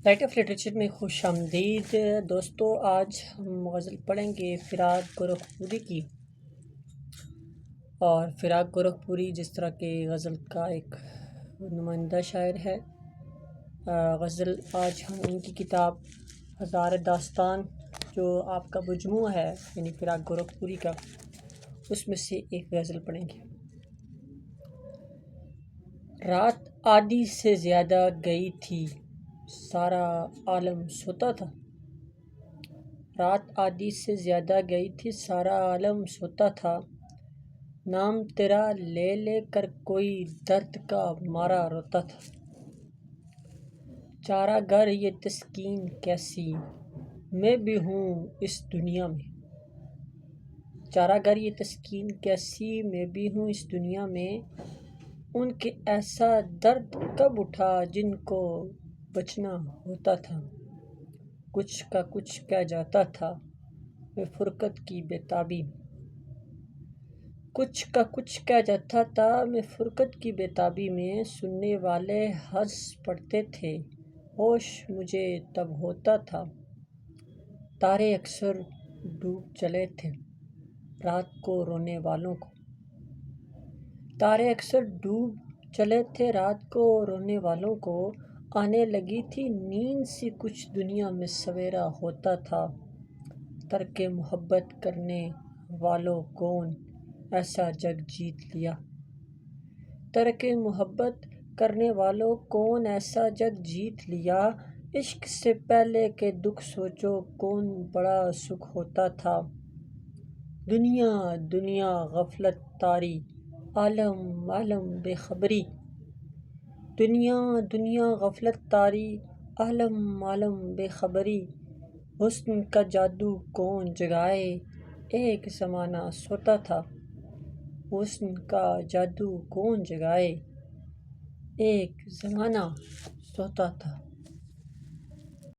Light of literature میں خوش آمدید دوستو۔ آج ہم غزل پڑھیں گے فراق گورکھپوری کی، اور فراق گورکھپوری جس طرح کے غزل کا ایک نمائندہ شاعر ہے۔ غزل آج ہم ان کی کتاب ہزار داستان جو آپ کا مجموعہ ہے، یعنی فراق گورکھپوری کا، اس میں سے ایک غزل پڑھیں گے۔ رات آدھی سے زیادہ گئی تھی، سارا عالم سوتا تھا۔ رات آدھی سے زیادہ گئی تھی، سارا عالم سوتا تھا۔ نام تیرا لے لے کر کوئی درد کا مارا روتا تھا۔ چارہ گر یہ تسکین کیسی، میں بھی ہوں اس دنیا میں۔ چارہ گر یہ تسکین کیسی، میں بھی ہوں اس دنیا میں۔ ان کے ایسا درد کب اٹھا جن کو بچنا ہوتا تھا۔ کچھ کا کچھ کہہ جاتا تھا میں فرقت کی بے تابی میں۔ کچھ کا کچھ کہہ جاتا تھا میں فرقت کی بے تابی میں۔ سننے والے ہنس پڑتے تھے، ہوش مجھے تب ہوتا تھا۔ تارے اکثر ڈوب چلے تھے رات کو رونے والوں کو۔ تارے اکثر ڈوب چلے تھے رات کو رونے والوں کو۔ آنے لگی تھی نیند سی کچھ دنیا میں سویرا ہوتا تھا۔ ترک محبت کرنے والوں کون ایسا جگ جیت لیا۔ ترک محبت کرنے والوں کون ایسا جگ جیت لیا۔ عشق سے پہلے کے دکھ سوچو کون بڑا سکھ ہوتا تھا۔ دنیا دنیا غفلت طاری، عالم عالم بے خبری۔ دنیا دنیا غفلت طاری، عالم عالم بے خبری۔ حسن کا جادو کون جگائے، ایک زمانہ سوتا تھا۔ حسن کا جادو کون جگائے، ایک زمانہ سوتا تھا۔